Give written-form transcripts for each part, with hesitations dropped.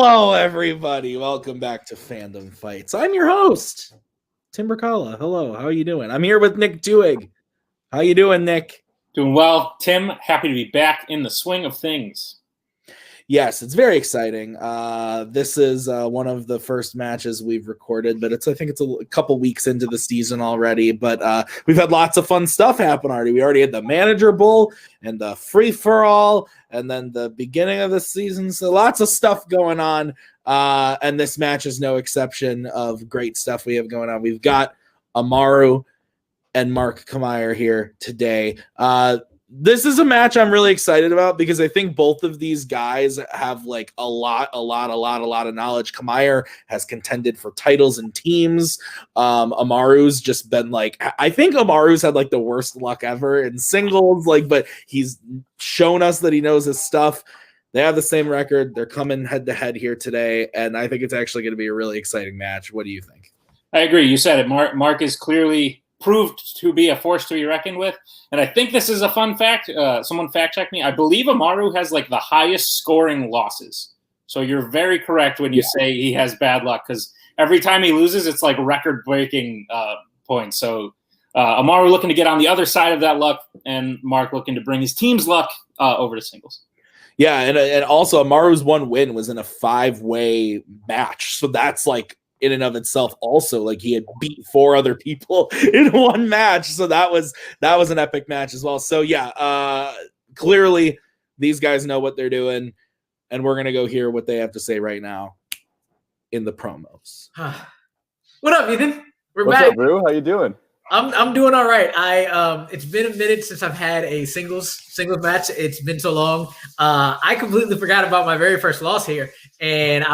Hello, everybody. Welcome back to Fandom Fights. I'm your host, Tim Bercala. Hello, how are you doing? I'm here with Nick Duig. How you doing, Nick? Doing well, Tim. Happy to be back in the swing of things. Yes, it's very exciting. This is one of the first matches we've recorded, but I think it's a couple weeks into the season already. But we've had lots of fun stuff happen already. We already had the Manager Bowl and the Free for All, and then the beginning of the season. So lots of stuff going on. And this match is no exception of great stuff we have going on. We've got Amaru and Mark Camire here today. This is a match I'm really excited about because I think both of these guys have like a lot of knowledge. Camire has contended for titles and teams. Amaru's just been like, I think Amaru's had like the worst luck ever in singles, but he's shown us that he knows his stuff. They have the same record. They're coming head to head here today, and I think it's actually going to be a really exciting match. What do you think? I agree. You said it. Mark is clearly proved to be a force to be reckoned with. And I think this is a fun fact. Someone fact checked me. I believe Amaru has like the highest scoring losses. So you're very correct when you say he has bad luck, because every time he loses, it's like record breaking points. So Amaru looking to get on the other side of that luck, and Mark looking to bring his team's luck over to singles. Yeah. And also Amaru's one win was in a 5-way match. So that's like, in and of itself, also like he had beat 4 other people in one match, so that was an epic match as well. So yeah, clearly these guys know what they're doing, and we're gonna go hear what they have to say right now in the promos. What up, Ethan? What's back. Up, Brew? How you doing? I'm doing all right. It's been a minute since I've had a singles match. It's been so long. I completely forgot about my very first loss here, and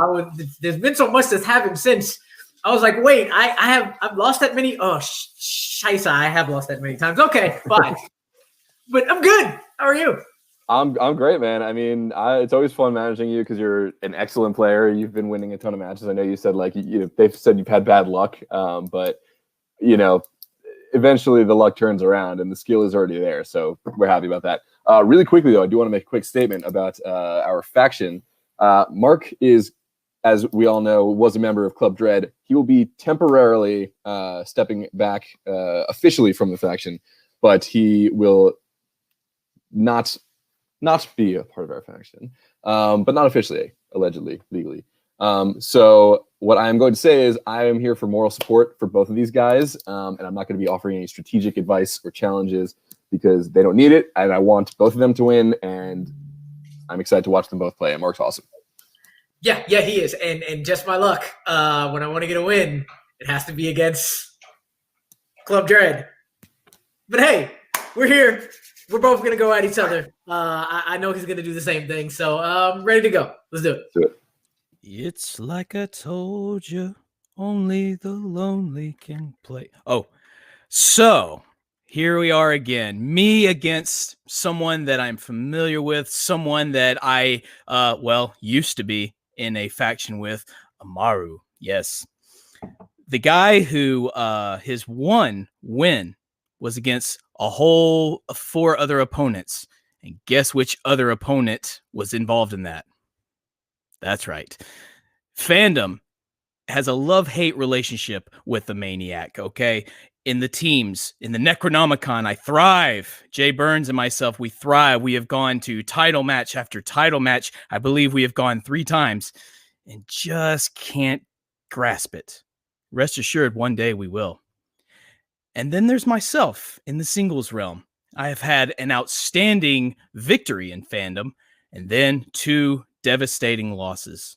there's been so much that's happened since. I was like, wait, I've lost that many. Oh, scheisse, I have lost that many times. Okay, fine, but I'm good. How are you? I'm great, man. I mean, it's always fun managing you because you're an excellent player. You've been winning a ton of matches. I know you said they've said you've had bad luck, but eventually the luck turns around and the skill is already there. So we're happy about that. Really quickly, though, I do want to make a quick statement about our faction. Mark is, as we all know, was a member of Club Dread. He will be temporarily stepping back officially from the faction, but he will not be a part of our faction, but not officially, allegedly, legally. So what I'm going to say is I am here for moral support for both of these guys, and I'm not going to be offering any strategic advice or challenges because they don't need it, and I want both of them to win, and I'm excited to watch them both play, and Mark's awesome. Yeah, he is, and just my luck. When I want to get a win, it has to be against Club Dread. But hey, we're here. We're both going to go at each other. I know he's going to do the same thing, so I'm ready to go. Let's do it. Do it. It's like I told you, only the lonely can play. Oh, so here we are again. Me against someone that I'm familiar with, someone that I, used to be in a faction with, Amaru. Yes. The guy who his one win was against a whole 4 other opponents. And guess which other opponent was involved in that? That's right. Fandom has a love-hate relationship with the Maniac, okay? In the teams, in the Necronomicon, I thrive. Jay Burns and myself, we thrive. We have gone to title match after title match. I believe we have gone 3 times and just can't grasp it. Rest assured, one day we will. And then there's myself in the singles realm. I have had an outstanding victory in Fandom and then 2 devastating losses.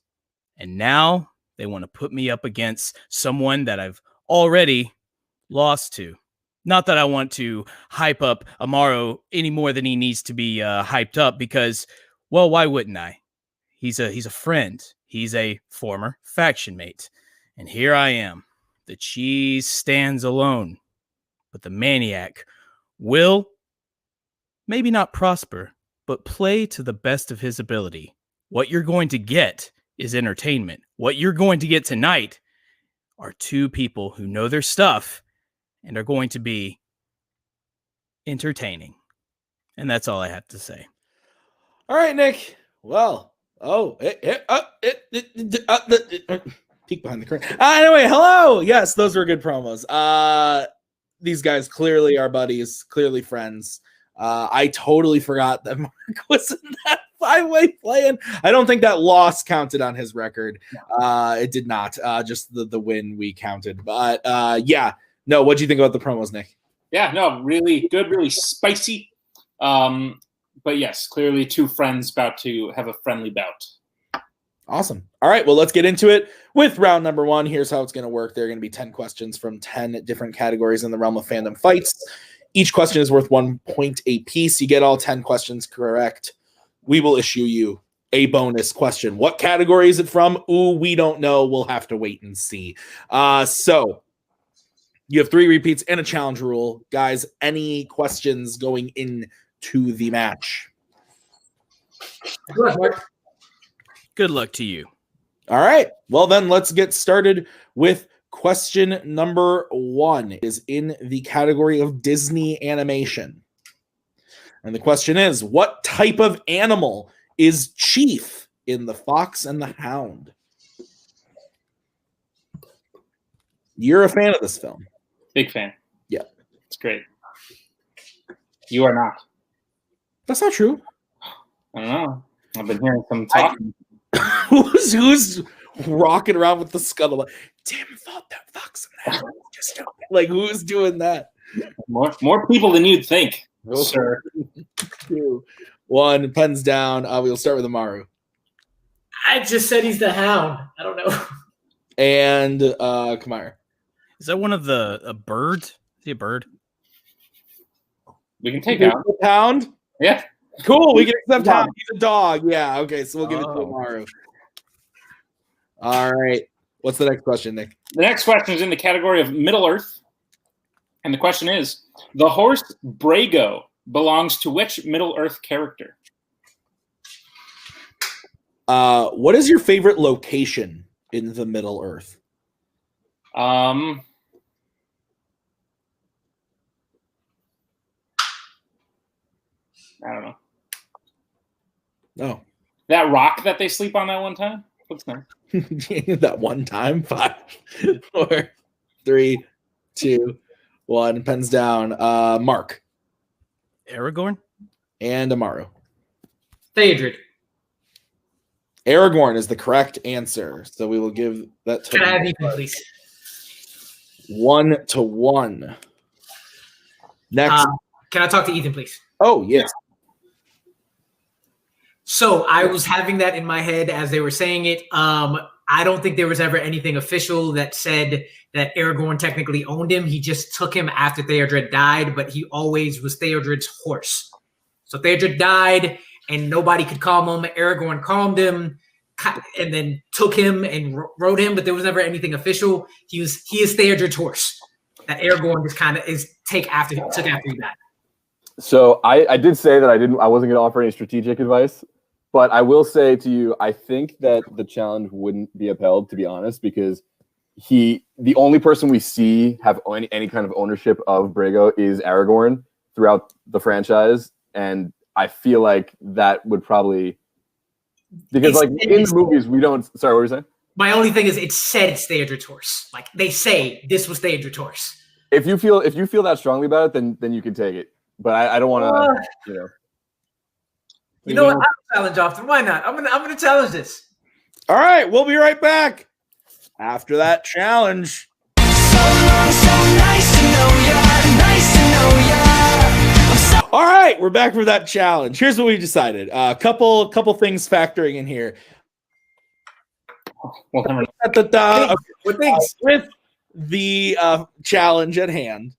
And now they want to put me up against someone that I've already lost to. Not that I want to hype up Amaru any more than he needs to be hyped up because, well, why wouldn't I? He's a friend. He's a former faction mate. And here I am. The cheese stands alone. But the Maniac will maybe not prosper, but play to the best of his ability. What you're going to get is entertainment. What you're going to get tonight are 2 people who know their stuff and are going to be entertaining. And that's all I have to say. All right, Nick. Well, Peek behind the curtain. Anyway, hello. Yes, those were good promos. These guys clearly are buddies, clearly friends. I totally forgot that Mark was in that 5-way play-in. I don't think that loss counted on his record. It did not. Just the win we counted. But yeah. No, what do you think about the promos, Nick? Yeah, no, really good, really spicy. But yes, clearly two friends about to have a friendly bout. Awesome. All right, well, let's get into it with round number 1. Here's how it's going to work. There are going to be 10 questions from 10 different categories in the realm of fandom fights. Each question is worth 1 point a piece. You get all 10 questions correct, we will issue you a bonus question. What category is it from? Ooh, we don't know. We'll have to wait and see. So you have 3 repeats and a challenge rule. Guys, any questions going into the match? Good luck to you. All right. Well, then let's get started with question number 1. It is in the category of Disney animation. And the question is, what type of animal is Chief in The Fox and the Hound? You're a fan of this film. Big fan. Yeah. It's great. You are not. That's not true. I don't know. I've been hearing some talk. Who's rocking around with the scuttle? Tim thought that Fox and the Hound was just like, who's doing that? More people than you'd think, sir. 2, 1, pens down. We'll start with Amaru. I just said he's the Hound. I don't know. And Camire. Is that one of a bird? Is he a bird? We can take out Hound. Yeah. Cool. We can accept Hound. He's a dog. Yeah. Okay. So we'll give it to Amaru. All right. What's the next question, Nick? The next question is in the category of Middle Earth. And the question is, the horse Brago belongs to which Middle Earth character? What is your favorite location in the Middle Earth? I don't know. No. That rock that they sleep on that one time? What's that? That one time. 5, 4, 3, 2, 1. Pens down. Mark. Aragorn? And Amaru. Theodred. Aragorn is the correct answer. So we will give that to Can I have Ethan, please? 1-1. Next. Can I talk to Ethan, please? Oh, yes. So I was having that in my head as they were saying it. I don't think there was ever anything official that said that Aragorn technically owned him. He just took him after Theodred died, but he always was Theodred's horse. So Theodred died, and nobody could calm him. Aragorn calmed him, and then took him and rode him, but there was never anything official. He is Theodred's horse that Aragorn just kind of took after he died. So I did say that I wasn't going to offer any strategic advice, but I will say to you, I think that the challenge wouldn't be upheld, to be honest, because the only person we see have any kind of ownership of Brago is Aragorn throughout the franchise, and I feel like that would probably, because like in the movies we don't. Sorry, what were you saying? My only thing is, it said it's Theodred's horse. Like they say, this was Theodred's horse. If you feel that strongly about it, then you can take it. But I don't want to, You know what? I don't challenge often. Why not? I'm gonna challenge this. All right, we'll be right back after that challenge. All right, we're back for that challenge. Here's what we decided. A couple things factoring in here. Well, with the challenge at hand.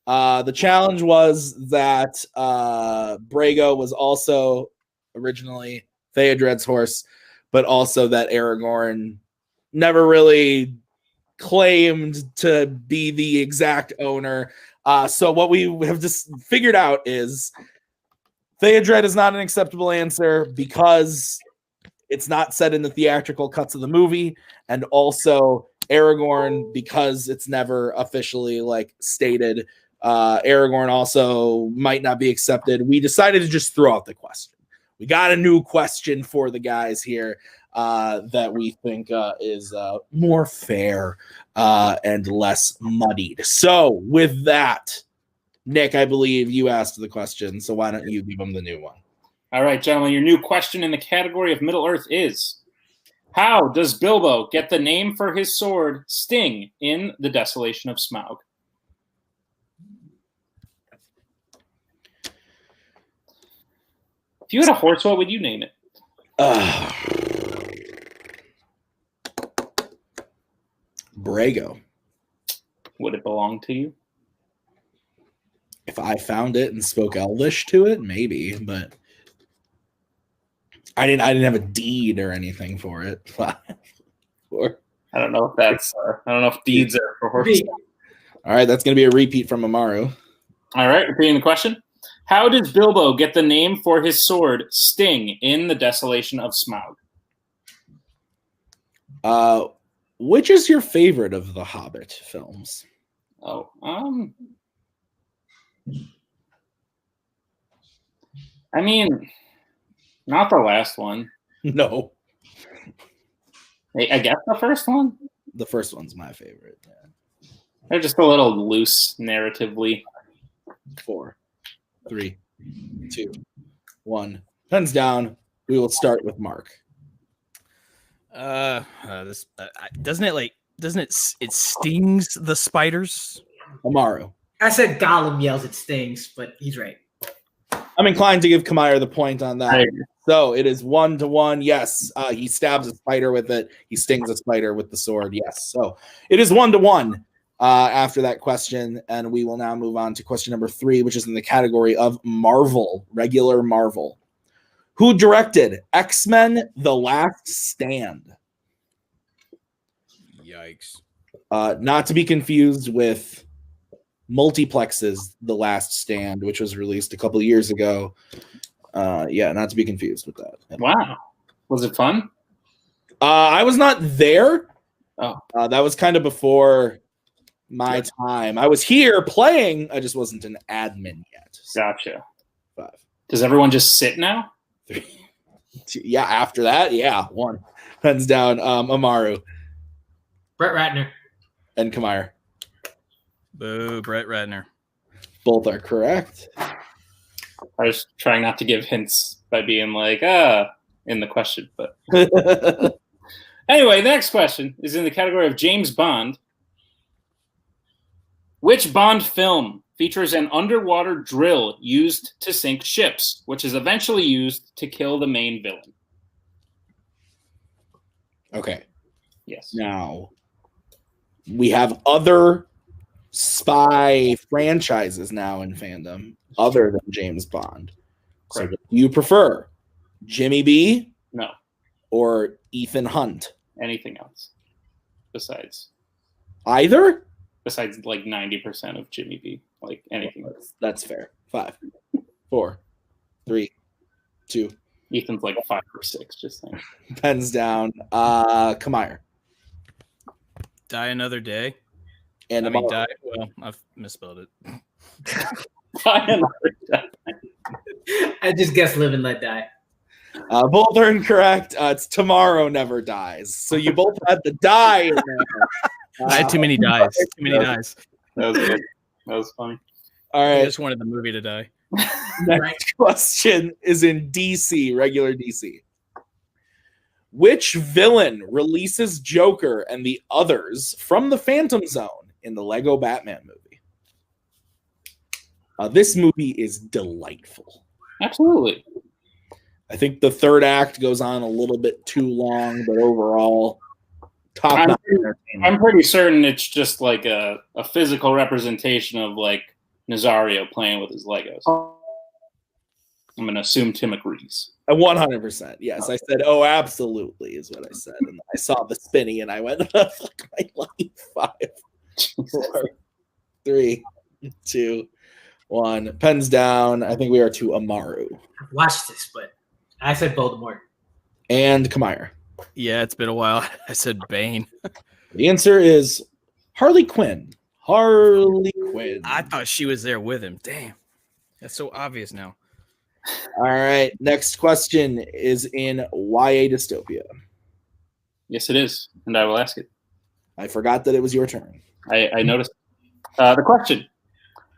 The challenge was that Brago was also originally Theodred's horse, but also that Aragorn never really claimed to be the exact owner. So what we have just figured out is Theodred is not an acceptable answer because it's not said in the theatrical cuts of the movie, and also Aragorn because it's never officially stated. Aragorn also might not be accepted. We decided to just throw out the question. we got a new question for the guys here that we think is more fair and less muddied. So with that, Nick, I believe you asked the question, so why don't you give them the new one? All right, gentlemen, your new question in the category of Middle-earth is, how does Bilbo get the name for his sword, Sting, in The Desolation of Smaug? If you had a horse, what would you name it? Brago. Would it belong to you? If I found it and spoke Elvish to it, maybe, but I didn't have a deed or anything for it. I don't know if that's. I don't know if deeds are for horses. All right, that's going to be a repeat from Amaru. All right, repeating the question. How did Bilbo get the name for his sword, Sting, in The Desolation of Smaug? Which is your favorite of the Hobbit films? Oh, I mean, not the last one. No. I guess the first one? The first one's my favorite. Yeah. They're just a little loose narratively. 4, 3, 2, 1. Pens down. We will start with Mark. This doesn't it stings the spiders? Amaru. I said Gollum yells it stings, but he's right. I'm inclined to give Camire the point on that. So it is 1-1. Yes, he stabs a spider with it. He stings a spider with the sword. Yes. So it is 1-1 after that question. And we will now move on to question number 3, which is in the category of Marvel, regular Marvel. Who directed X-Men The Last Stand? Yikes. Not to be confused with Multiplex's The Last Stand, which was released a couple of years ago. Not to be confused with that. Wow. Was it fun? I was not there. Oh. That was kind of before my time. I was here playing. I just wasn't an admin yet. So Gotcha. 5. Does everyone just sit now? 3, 2. Yeah, after that, 1. Pens down. Amaru. Brett Ratner. And Camire. Boo, Brett Ratner. Both are correct. I was trying not to give hints by being like, in the question. But anyway, the next question is in the category of James Bond. Which Bond film features an underwater drill used to sink ships, which is eventually used to kill the main villain? Okay. Yes. Now, we have other spy franchises now in fandom other than James Bond. So do you prefer Jimmy B? No. Or Ethan Hunt? Anything else besides Either? Besides like 90% of Jimmy B. Like anything else. That's fair. 5, 4, 3, 2. Ethan's like 5 or 6, just saying. Pens down. Camire. Die Another Day. And die. Well, I've misspelled it. Die Another Day. I just guessed Live and Let Die. Both are incorrect. It's Tomorrow Never Dies. So you both had the die in there. I had too many dies. Too many dies. That was good. That was funny. All I right. just wanted the movie to die. Next question is in DC, regular DC. Which villain releases Joker and the others from the Phantom Zone in the Lego Batman movie? This movie is delightful. Absolutely. I think the third act goes on a little bit too long, but overall, top-notch entertainment. I'm pretty certain it's just like a physical representation of like Nazario playing with his Legos. I'm going to assume Tim agrees. 100%. Yes, I said, oh, absolutely, is what I said. And I saw the spinny and I went, fuck my life. 5, 4, 3, 2, 1. Pens down. I think we are to Amaru. I've watched this, but I said Voldemort. And Camire. Yeah, it's been a while. I said Bane. The answer is Harley Quinn. Harley Quinn. I thought she was there with him. Damn. That's so obvious now. All right. Next question is in YA dystopia. Yes, it is, and I will ask it. I forgot that it was your turn. I noticed. The question: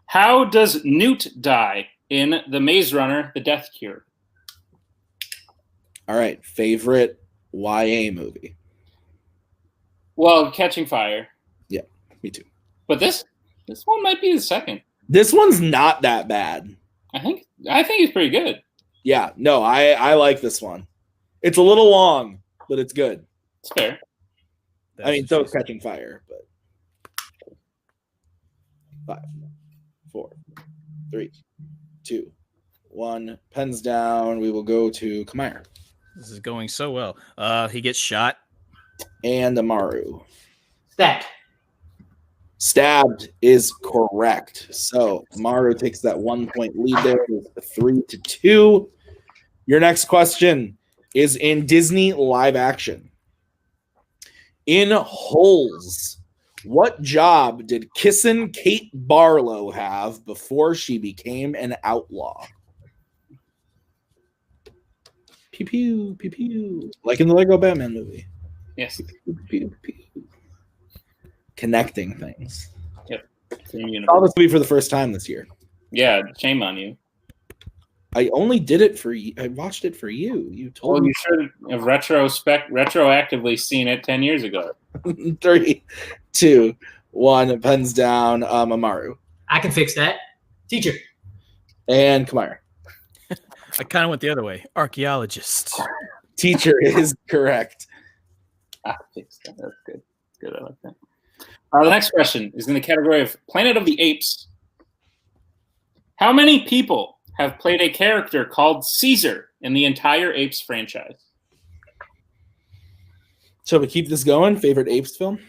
how does Newt die in The Maze Runner: The Death Cure? All right. Favorite YA movie? Well, Catching Fire. Yeah, me too. But this one might be the second. This one's not that bad. I think it's pretty good. Yeah, no, I like this one. It's a little long, but it's good. It's fair. I mean, so is Catching Fire, but 5, 4, 3, 2, 1. Pens down. We will go to Camire. This is going so well. He gets shot. And Amaru. Stabbed. Stabbed is correct. So Amaru takes that 1 point lead there with 3-2. Your next question is in Disney live action. In Holes, what job did Kissin' Kate Barlow have before she became an outlaw? Pew pew pew pew. Like in the Lego Batman movie. Yes. Pew, pew, pew. Connecting things. Yep. I saw this movie for the first time this year. Yeah, shame on you. I only did it for you. I watched it for you. You told Well, me. you should have retroactively seen it 10 years ago. 3, 2, 1. Pens down. Amaru. I can fix that. Teacher. And Camire. I kind of went the other way. Archaeologist. Teacher is correct. Fix that. That's good. Good. I like that. The next question is in the category of Planet of the Apes. How many people have played a character called Caesar in the entire Apes franchise? Shall we keep this going? Favorite Apes film?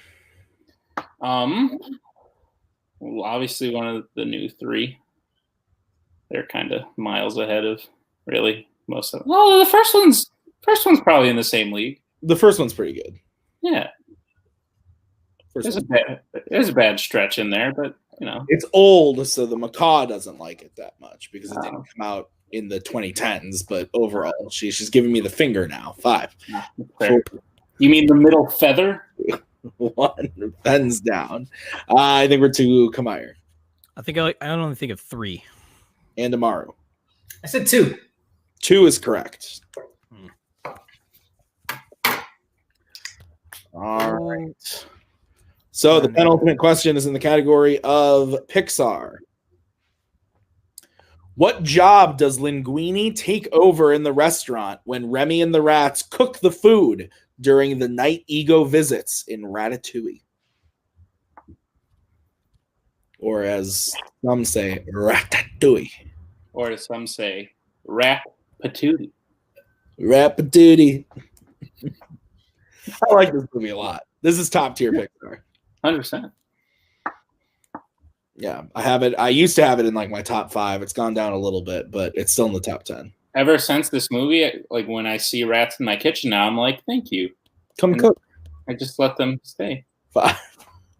Well, obviously one of the new 3. They're kind of miles ahead of really most of them. Well, the first one's probably in the same league. The first one's pretty good. Yeah. There's a bad stretch in there, but you know. It's old, so the macaw doesn't like it that much because it didn't come out in the 2010s. But overall, she's giving me the finger now. 5. Fair. You mean the middle feather? 1. Pens down. I think we're to Camire. I think I only think of 3. And Amaru. I said 2. 2 is correct. All right. So the penultimate question is in the category of Pixar. What job does Linguini take over in the restaurant when Remy and the rats cook the food during the night Ego visits in Ratatouille? Or as some say, Ratatouille. Or as some say, Rap Patootie. Ratatouille. I like this movie a lot. This is top tier Pixar. 100%. Yeah, I have it. I used to have it in like my top 5. It's gone down a little bit, but it's still in the top 10. Ever since this movie, like when I see rats in my kitchen now, I'm like, thank you. Come cook. I just let them stay. 5.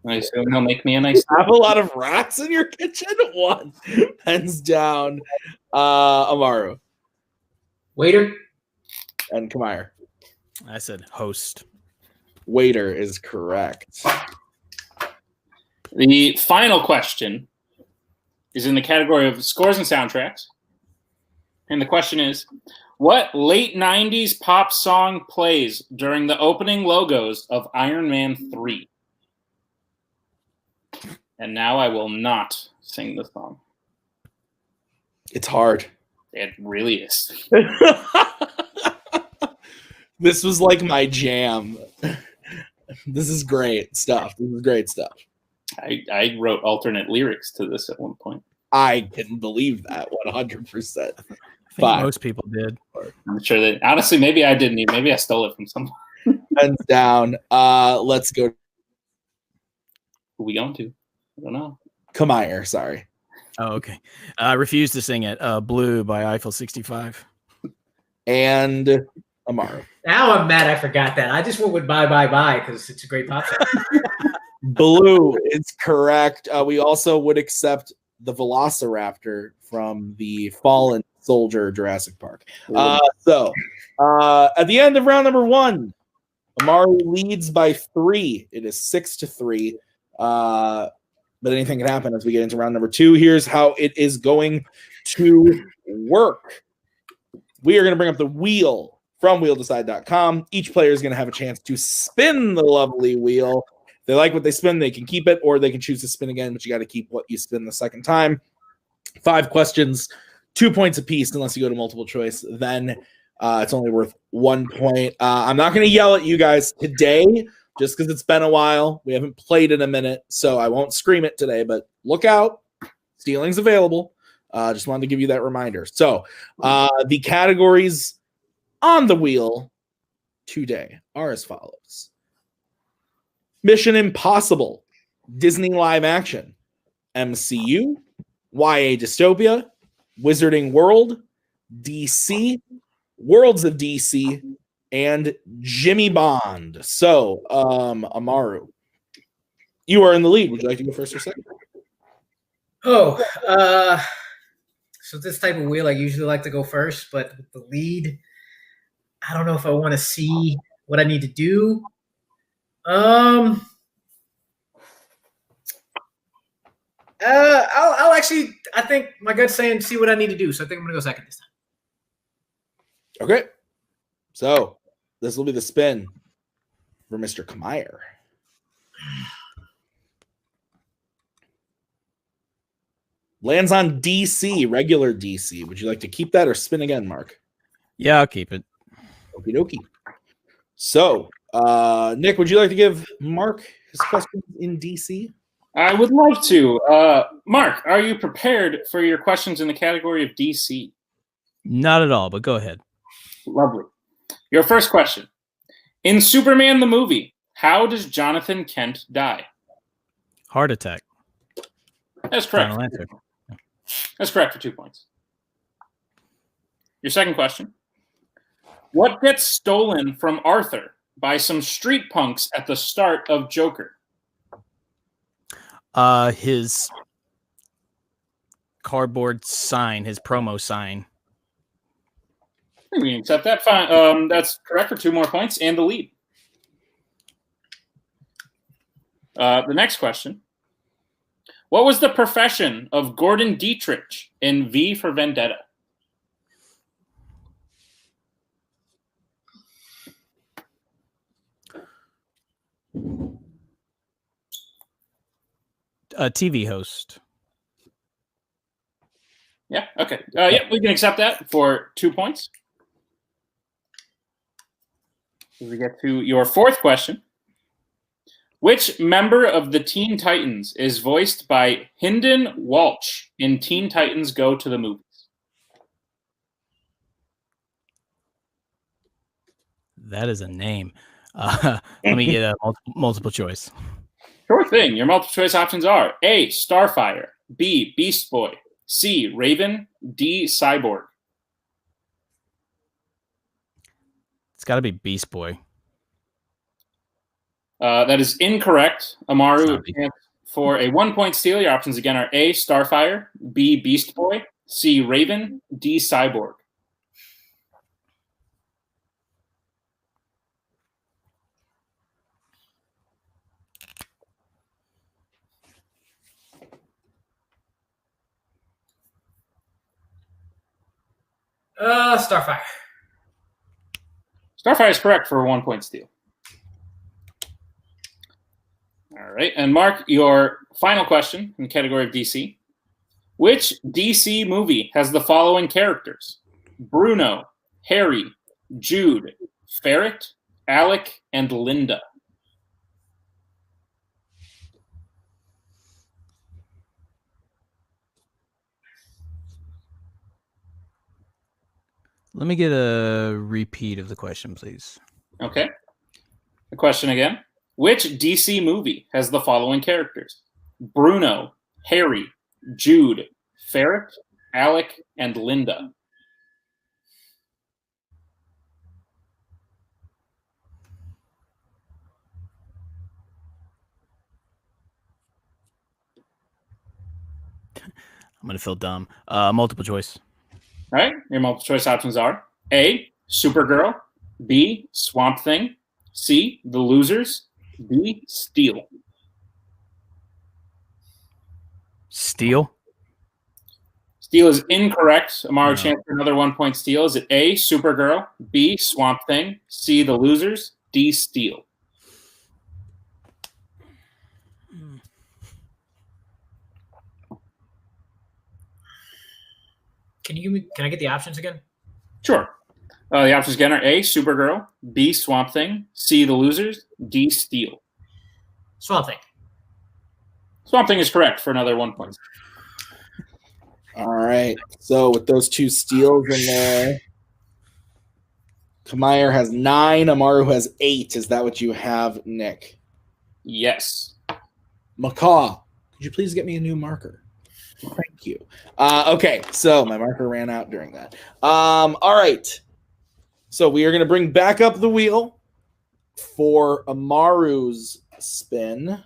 I assume they'll make me a nice. Have a lot of rats in your kitchen. 1. Pens down. Amaru. Waiter. And Camire. I said host. Waiter is correct. The final question is in the category of scores and soundtracks. And the question is, what late 90s pop song plays during the opening logos of Iron Man 3? And now I will not sing the song. It's hard. It really is. This was like my jam. This is great stuff. I wrote alternate lyrics to this at one point. I can believe that 100%. I think 5. most people did. I'm sure that honestly, maybe I didn't. Maybe I stole it from someone. Pens down. Let's go. Who we going to? I don't know. Camire, sorry. Oh, okay. I refuse to sing it. Blue by Eiffel 65. And Amaru. Now I'm mad I forgot that. I just went with Bye Bye Bye because it's a great pop song. Blue is correct. We also would accept the Velociraptor from the Fallen Soldier, Jurassic Park. So at the end of round number 1, Amaru leads by 3. It is 6-3. But anything can happen as we get into round number 2. Here's how it is going to work. We are going to bring up the wheel from wheeldecide.com. Each player is going to have a chance to spin the lovely wheel. If they like what they spin, they can keep it, or they can choose to spin again, but you got to keep what you spin the second time. 5 questions, 2 points apiece, unless you go to multiple choice. Then it's only worth 1 point. I'm not going to yell at you guys today, just because it's been a while. We haven't played in a minute, so I won't scream it today, but look out. Stealing's available. Just wanted to give you that reminder. So the categories on the wheel today are as follows. Mission Impossible, Disney live action, MCU, YA dystopia, Wizarding World, DC, Worlds of DC, and Jimmy Bond. So, Amaru, you are in the lead. Would you like to go first or second? So this type of wheel, I usually like to go first, but with the lead, I don't know if I want to see what I need to do. I'll actually, I think my gut's saying see what I need to do, so I think I'm gonna go second this time. Okay. So this will be the spin for Mr. Camire. Lands on DC, regular DC. Would you like to keep that or spin again, Mark? Yeah, I'll keep it. Okie dokie. So, Nick, would you like to give Mark his questions in DC? I would love to. Mark, are you prepared for your questions in the category of DC? Not at all, but go ahead. Lovely. Your first question. In Superman the movie, how does Jonathan Kent die? Heart attack. That's correct. Final answer. That's correct for 2 points. Your second question. What gets stolen from Arthur by some street punks at the start of Joker? His cardboard sign, his promo sign. We can accept that. Fine. That's correct for 2 more points and the lead. The next question. What was the profession of Gordon Dietrich in V for Vendetta? A TV host. Yeah, okay. Yeah, we can accept that for 2 points. As we get to your fourth question. Which member of the Teen Titans is voiced by Hynden Walsh in Teen Titans Go to the Movies? That is a name. Let me get a multiple choice. Sure thing. Your multiple choice options are A, Starfire, B, Beast Boy, C, Raven, D, Cyborg. It's got to be Beast Boy. That is incorrect. Amaru, for a 1 point steal, your options again are A, Starfire, B, Beast Boy, C, Raven, D, Cyborg. Starfire. Starfire is correct for a 1 point steal. All right. And Mark, your final question in the category of DC. Which DC movie has the following characters? Bruno, Harry, Jude, Ferret, Alec, and Linda. Let me get a repeat of the question, please. Okay. The question again. Which DC movie has the following characters? Bruno, Harry, Jude, Ferret, Alec, and Linda. I'm going to feel dumb. Multiple choice. All right. Your multiple choice options are A, Supergirl, B, Swamp Thing, C, The Losers, D, Steel. Steel. Steel is incorrect. Amaru, No. chance for another 1 point steal. Is it A, Supergirl, B, Swamp Thing, C, The Losers, D, Steel? Can I get the options again? Sure. The options again are A, Supergirl, B, Swamp Thing, C, The Losers, D, Steel. Swamp Thing. Swamp Thing is correct for another 1 point. All right. So with those two steals in there, Camire has 9. Amaru has 8. Is that what you have, Nick? Yes. Macaw, could you please get me a new marker? Thank you. Okay, so my marker ran out during that. All right. So we are going to bring back up the wheel for Amaru's spin.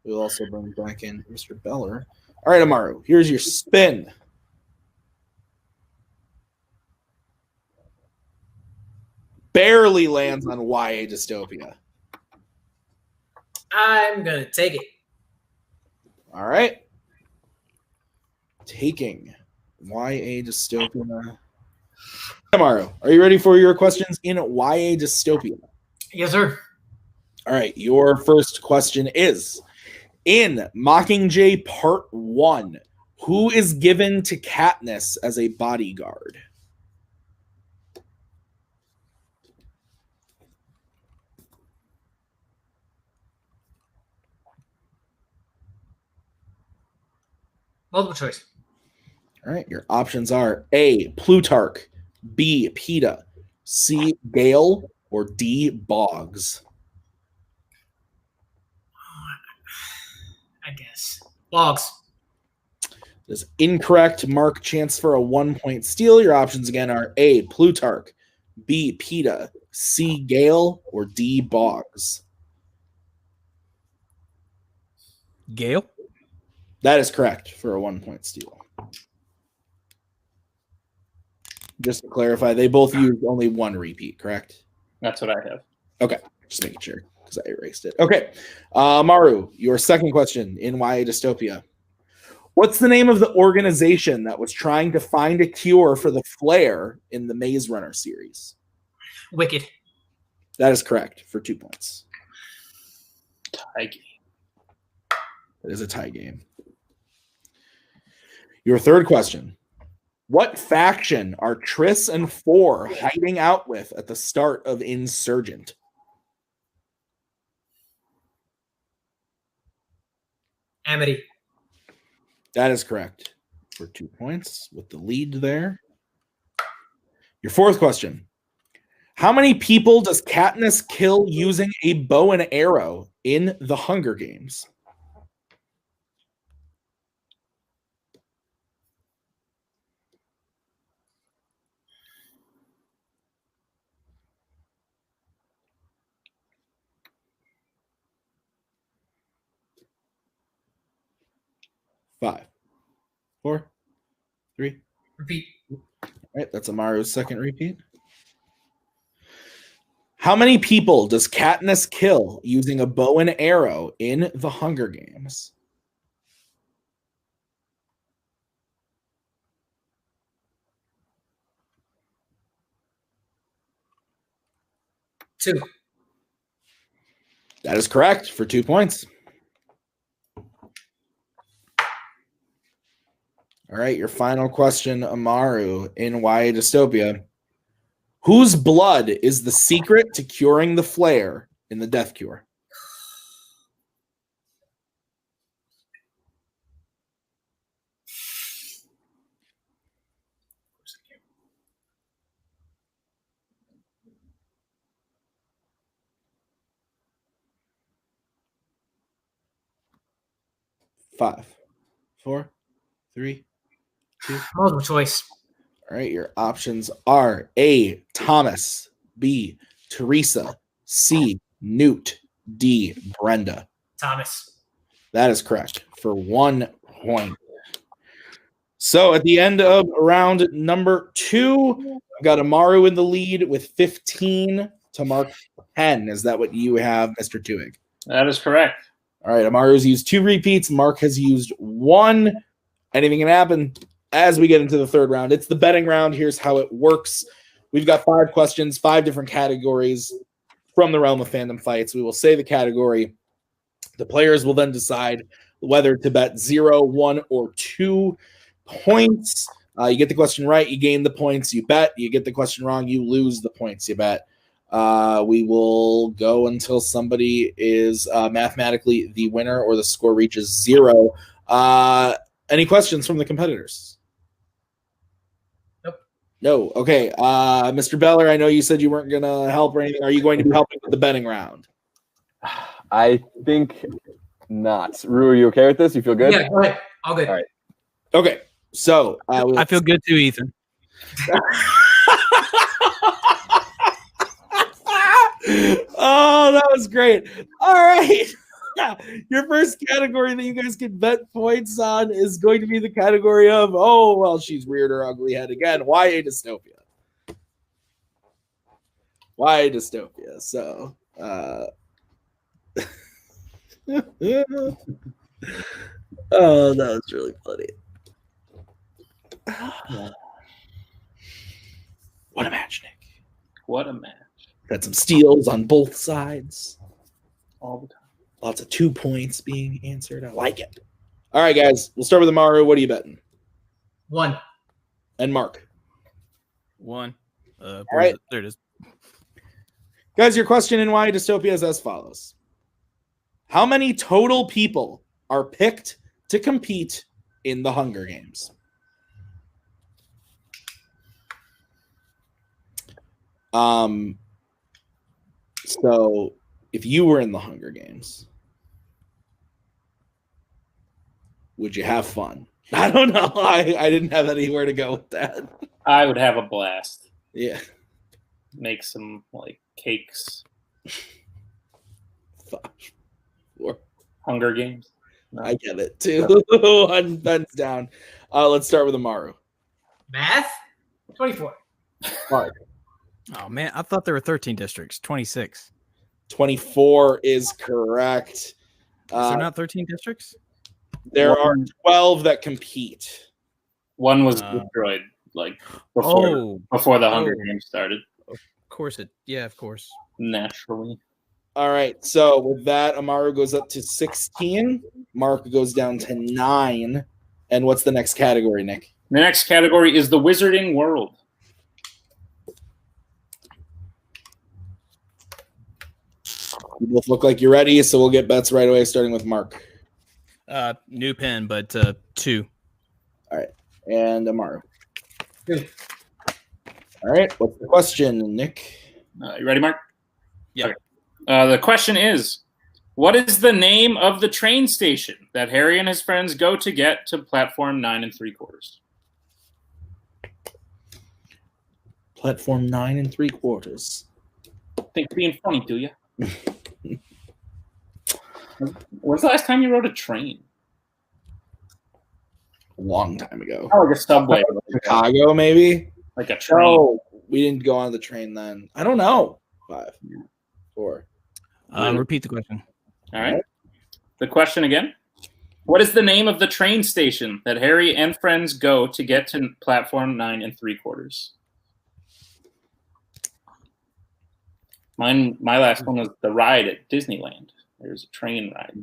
We'll also bring back in Mr. Beller. All right, Amaru, here's your spin. Barely lands on YA Dystopia. I'm going to take it. All right. Taking YA Dystopia. Amaru, are you ready for your questions in YA Dystopia? Yes, sir. All right, your first question is, in Mockingjay Part 1, who is given to Katniss as a bodyguard? Multiple choice. All right, your options are A, Plutarch, B, Peta, C, Gale, or D, Boggs. I guess. Logs. That is incorrect. Mark, chance for a 1 point steal. Your options again are A, Plutarch, B, Peta, C, Gale, or D, Boggs. Gale. That is correct for a 1 point steal. Just to clarify, they both used only one repeat, correct? That's what I have. Okay, just making sure because I erased it. Okay, Maru, your second question in YA Dystopia. What's the name of the organization that was trying to find a cure for the flare in the Maze Runner series? Wicked. That is correct for 2 points. Tie game. It is a tie game. Your third question. What faction are Triss and Four hiding out with at the start of Insurgent? Amity. That is correct for 2 points with the lead there. Your fourth question. How many people does Katniss kill using a bow and arrow in the Hunger Games? Five, 4, 3. Repeat. All right, that's Amaru's second repeat. How many people does Katniss kill using a bow and arrow in the Hunger Games? Two. That is correct for 2 points. All right, your final question, Amaru, in YA Dystopia. Whose blood is the secret to curing the flare in the Death Cure? Five, 4, 3, 2. Multiple choice. All right, your options are A, Thomas, B, Teresa, C, Newt, D, Brenda. Thomas. That is correct for 1 point. So at the end of round number 2, I've got Amaru in the lead with 15 to Mark 10. Is that what you have, Mr. Tuig? That is correct. All right, Amaru's used 2 repeats. Mark has used 1. Anything can happen as we get into the third round. It's the betting round. Here's how it works. We've got 5 questions, 5 different categories from the realm of fandom fights. We will say the category. The players will then decide whether to bet 0, 1, or 2 points. You get the question right, you gain the points you bet. You get the question wrong, you lose the points you bet. We will go until somebody is mathematically the winner or the score reaches 0. Any questions from the competitors? Nope. No. Okay. Mr. Beller, I know you said you weren't going to help or anything. Are you going to be helping with the betting round? I think not. Rue, are you okay with this? You feel good? Yeah, go ahead. All good. All right. Okay. So I feel good too, Ethan. Oh, that was great. All right. Your first category that you guys can bet points on is going to be the category of, oh, well, she's reared her ugly head again. YA dystopia. YA dystopia. So, oh, that was really funny. What a match, Nick. What a match. Got some steals on both sides. All the time. Lots of 2 points being answered. I like it. All right, guys. We'll start with Amaru. What are you betting? 1. And Mark. 1. All right. There it is. Guys, your question in YA dystopia is as follows. How many total people are picked to compete in the Hunger Games? So if you were in the Hunger Games, would you have fun? I don't know. I didn't have anywhere to go with that. I would have a blast. Yeah. Make some like cakes. 5, 4. Hunger Games. No. I get it too. 1 thumbs down. Let's start with Amaru. Math? 24. Mark. Oh man, I thought there were 13 districts. 26. 24 is correct. Is there not 13 districts? There are 12 that compete. One was destroyed like before the Hunger Games started. Of course it. Yeah, of course. Naturally. All right. So with that, Amaru goes up to 16. Mark goes down to 9. And what's the next category, Nick? The next category is the Wizarding World. You both look like you're ready, so we'll get bets right away, starting with Mark. New pen, but 2. All right. And Amaru. 2. All right. What's the question, Nick? You ready, Mark? Yeah. Okay. The question is, what is the name of the train station that Harry and his friends go to get to platform 9 3/4? Platform 9 3/4. Think being funny, do you? When's the last time you rode a train? A long time ago. Oh, like a subway. Chicago, maybe? Like a train. No, we didn't go on the train then. I don't know. 5, 4. Repeat the question. All right. The question again. What is the name of the train station that Harry and friends go to get to platform 9 3/4? My last one was the ride at Disneyland. There's a train ride.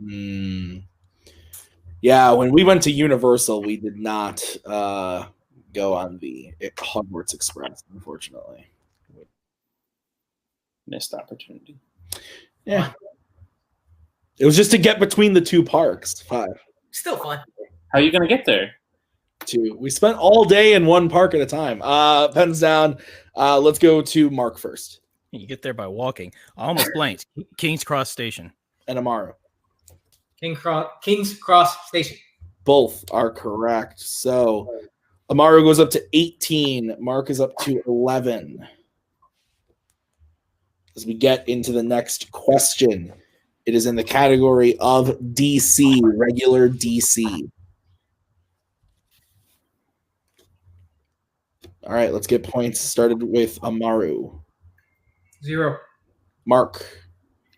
Yeah, when we went to Universal, we did not go on the Hogwarts Express, unfortunately. Missed opportunity. Yeah. It was just to get between the 2 parks. 5. Still fun. How are you going to get there? 2. We spent all day in one park at a time. Pens down. Let's go to Mark first. You get there by walking. I almost blanked. King's Cross Station. And Amaru. King's Cross Station. Both are correct. So Amaru goes up to 18. Mark is up to 11. As we get into the next question, it is in the category of DC, regular DC. All right, let's get points started with Amaru. 0. Mark.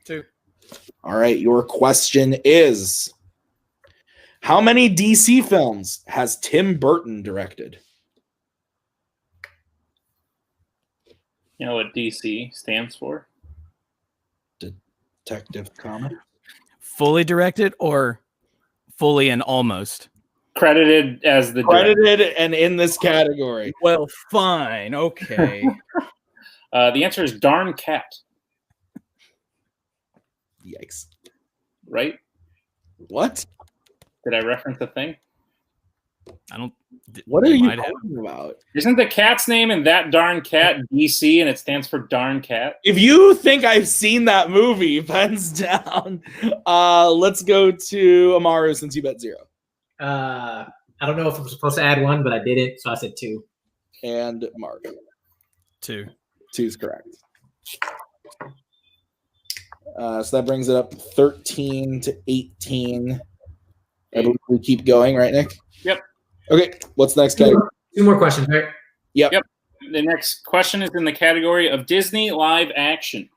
2. All right, your question is, how many DC films has Tim Burton directed? You know what DC stands for? Detective Comics. Fully directed or fully and almost? Credited as the Credited and in this category. Well, fine. Okay. The answer is Darn Cat, Yikes. right? What? Did I reference a thing? I don't. What are you might have. talking about? Isn't the cat's name in That Darn Cat DC, and it stands for Darn Cat? If you think I've seen that movie, pens down. Let's go to Amaru since you bet 0. I don't know if I'm supposed to add 1, but I did it, so I said 2. And Mark. 2. 2 is correct. So that brings it up 13 to 18. I believe we keep going, right, Nick? Yep. Okay, what's the next category? 2 more questions, right? Yep. The next question is in the category of Disney live action.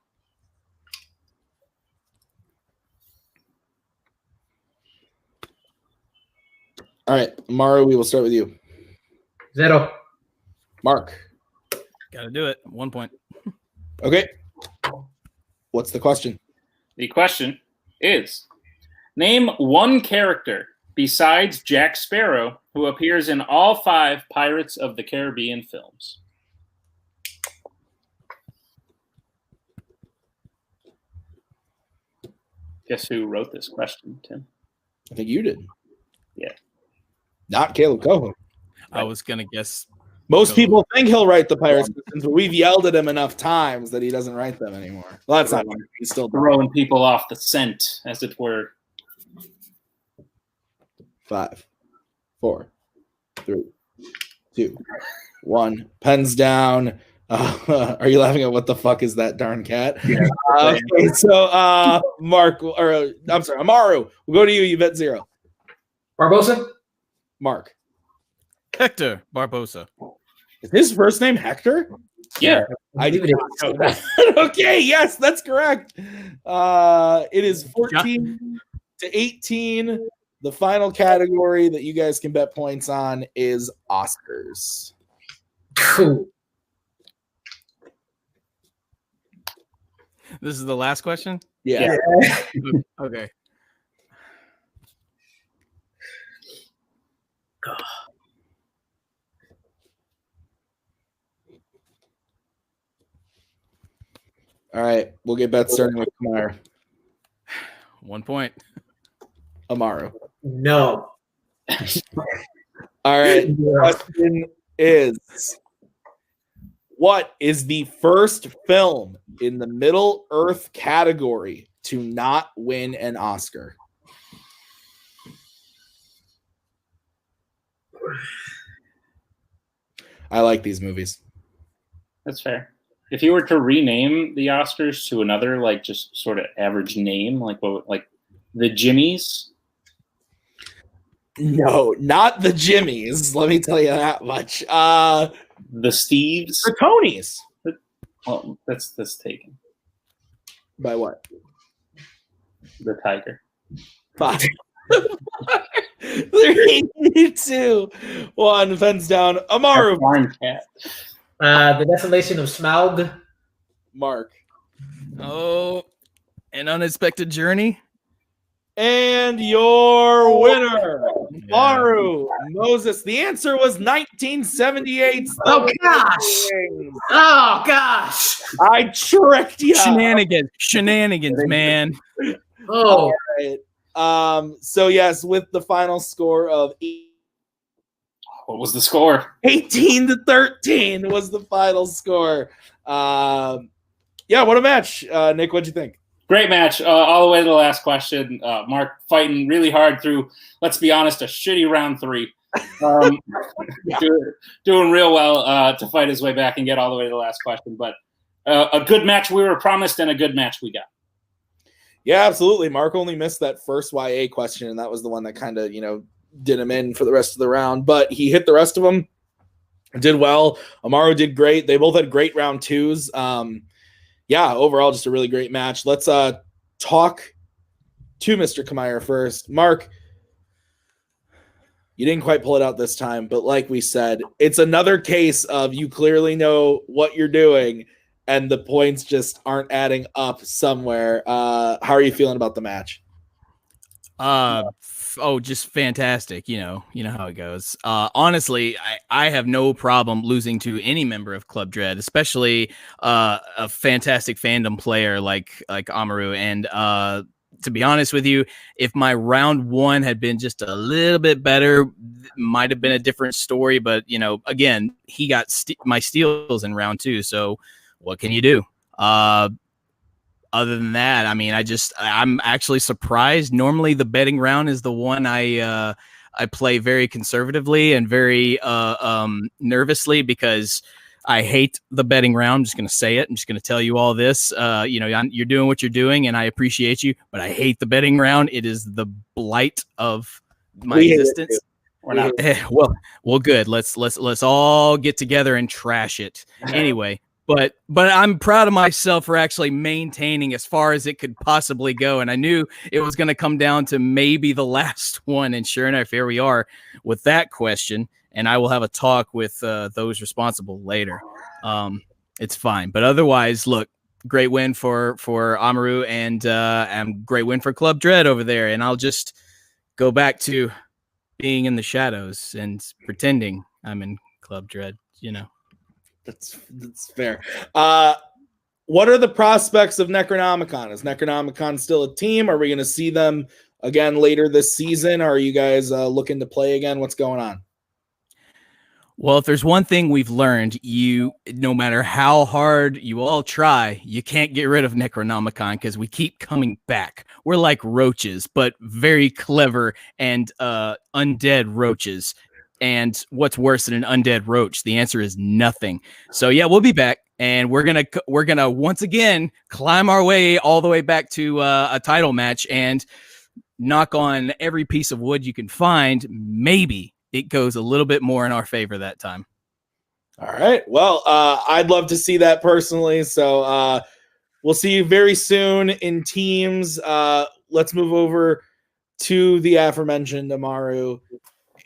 All right, Amaru, we will start with you. 0. Mark. Got to do it. 1 point. Okay. What's the question? The question is, name one character besides Jack Sparrow who appears in all 5 Pirates of the Caribbean films. Guess who wrote this question, Tim? I think you did. Yeah. Not Caleb Coho. I was gonna guess. Most people think he'll write the Pirates questions, but we've yelled at him enough times that he doesn't write them anymore. Well, that's not true. He's still Throwing people off the scent, as it were. 5, 4, 3, 2, 1. Pens down. Are you laughing at what the fuck is that darn cat? Yeah. Okay, so Mark, or I'm sorry, Amaru. We'll go to you. You bet 0. Barbosa? Mark. Hector Barbosa. Is his first name Hector? Yeah. I did not know that. Okay, yes, that's correct. It is 14 to 18. The final category that you guys can bet points on is Oscars. Cool. This is the last question? Yeah. Okay. All right, we'll get bets starting with Camire. 1 point. Amaru. No. All right, the question is, what is the first film in the Middle Earth category to not win an Oscar? I like these movies. That's fair. If you were to rename the Oscars to another, like, just sort of average name, like what, like the Jimmies? No, not the Jimmies. Let me tell you that much. The Steves? The Tonys. Well, that's taken. By what? The Tiger. 5. 3, 2, 1. Fence down. Amaru. Darn Cat. The Desolation of Smaug. Mark. Oh, An Unexpected Journey. And your winner, Amaru Moses. The answer was 1978. Oh, gosh. Oh, gosh. I tricked you. Shenanigans, man. Oh. All right. So yes, with the final score of What was the score? 18 to 13 was the final score. Yeah, what a match. Nick, what'd you think? Great match, all the way to the last question. Mark fighting really hard through, let's be honest, a shitty round 3. Doing real well to fight his way back and get all the way to the last question. But a good match we were promised and a good match we got. Yeah, absolutely. Mark only missed that first YA question, and that was the one that kind of, did him in for the rest of the round. But he hit the rest of them. did well. Amaru did great. They both had great round twos. Yeah, overall, just a really great match. Let's talk to Mr. Camire first. Mark, you didn't quite pull it out this time, but like we said, it's another case of you clearly know what you're doing, and the points just aren't adding up somewhere. How are you feeling about the match? Just fantastic. You know how it goes. Honestly, I have no problem losing to any member of Club Dread, especially a fantastic fandom player like Amaru. And to be honest with you, if my round one had been just a little bit better, might have been a different story. But again, he got my steals in round two. So what can you do? Other than that, I mean, I'm actually surprised. Normally, the betting round is the one I play very conservatively and very nervously because I hate the betting round. I'm just going to say it. I'm just going to tell you all this. You're doing what you're doing, and I appreciate you, but I hate the betting round. It is the blight of my existence. We're not. Well, good. Let's all get together and trash it anyway. But I'm proud of myself for actually maintaining as far as it could possibly go. And I knew it was going to come down to maybe the last one. And sure enough, here we are with that question. And I will have a talk with those responsible later. It's fine. But otherwise, look, great win for Amaru and great win for Club Dread over there. And I'll just go back to being in the shadows and pretending I'm in Club Dread, That's fair. What are the prospects of Necronomicon? Is Necronomicon still a team? Are we going to see them again later this season? Are you guys looking to play again? What's going on? Well, if there's one thing we've learned, no matter how hard you all try, you can't get rid of Necronomicon because we keep coming back. We're like roaches, but very clever and undead roaches. And what's worse than an undead roach? The answer is nothing. So yeah, we'll be back, and we're gonna once again climb our way all the way back to a title match and knock on every piece of wood you can find. Maybe it goes a little bit more in our favor that time. All right. Well, I'd love to see that personally. So we'll see you very soon in teams. Let's move over to the aforementioned Amaru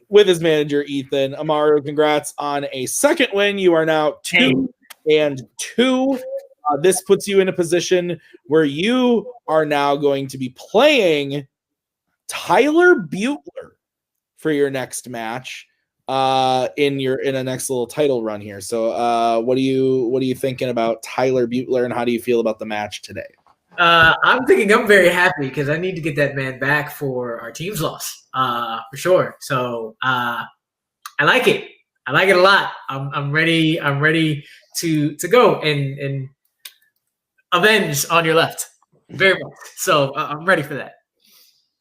with his manager, Ethan. Amaru, congrats on a second win. You are now 2-2. This puts you in a position where you are now going to be playing Tyler Butler for your next match in a next little title run here. So what are you thinking about Tyler Butler, and how do you feel about the match today? I'm thinking I'm very happy because I need to get that man back for our team's loss, for sure. So I like it. I like it a lot. I'm ready. I'm ready to go and avenge on your left. Very much. So I'm ready for that.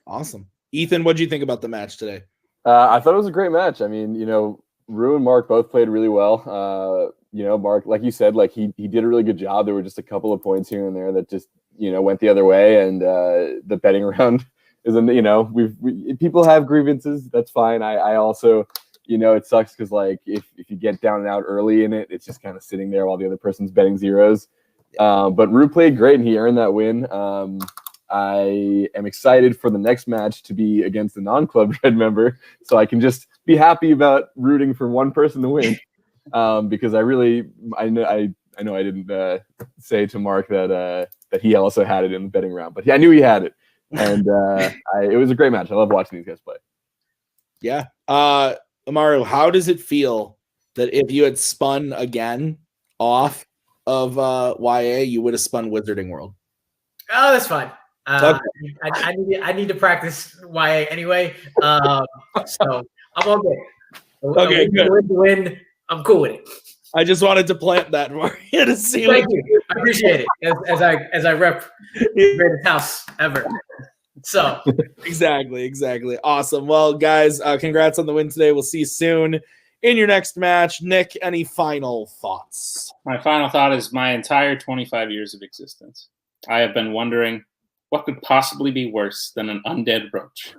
Awesome, Ethan. What did you think about the match today? I thought it was a great match. I mean, Rue and Mark both played really well. Mark, like you said, like he did a really good job. There were just a couple of points here and there that just went the other way, and the betting round isn't. People have grievances. That's fine. I also, it sucks because like if you get down and out early in it, it's just kind of sitting there while the other person's betting zeros. But Rue played great, and he earned that win. I am excited for the next match to be against a non-Club Dread member, so I can just be happy about rooting for one person to win. Because I know I didn't say to Mark that he also had it in the betting round, but I knew he had it, and it was a great match. I love watching these guys play. Yeah, Amaru, how does it feel that if you had spun again off of YA, you would have spun Wizarding World? Oh, that's fine. Okay. I need to practice YA anyway, so I'm all good. Okay, good. Win. I'm cool with it. I just wanted to plant that for you to see. Thank you. I appreciate it as I rep the greatest house ever. So exactly. Awesome. Well, guys, congrats on the win today. We'll see you soon in your next match. Nick, any final thoughts? My final thought is my entire 25 years of existence, I have been wondering what could possibly be worse than an undead roach.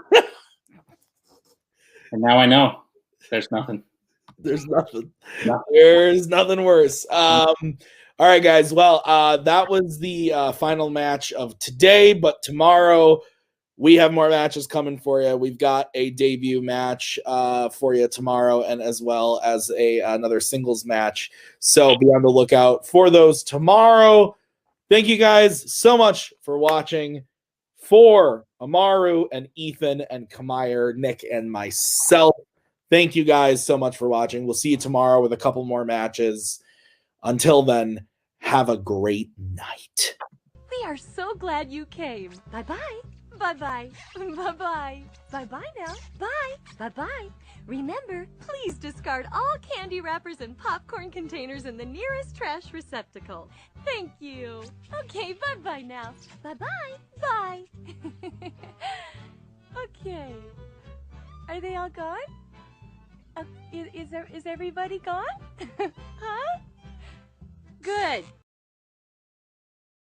And now I know there's nothing. There's nothing. There's nothing worse. All right, guys. Well, that was the final match of today, but tomorrow we have more matches coming for you. We've got a debut match for you tomorrow, and as well as another singles match. So be on the lookout for those tomorrow. Thank you guys so much for watching. For Amaru and Ethan and Camire, Nick and myself, thank you guys so much for watching. We'll see you tomorrow with a couple more matches. Until then, have a great night. We are so glad you came. Bye-bye. Bye-bye. Bye-bye. Bye-bye now. Bye. Bye-bye. Remember, please discard all candy wrappers and popcorn containers in the nearest trash receptacle. Thank you. Okay, bye-bye now. Bye-bye. Bye. Okay. Are they all gone? Is everybody gone? Huh? Good.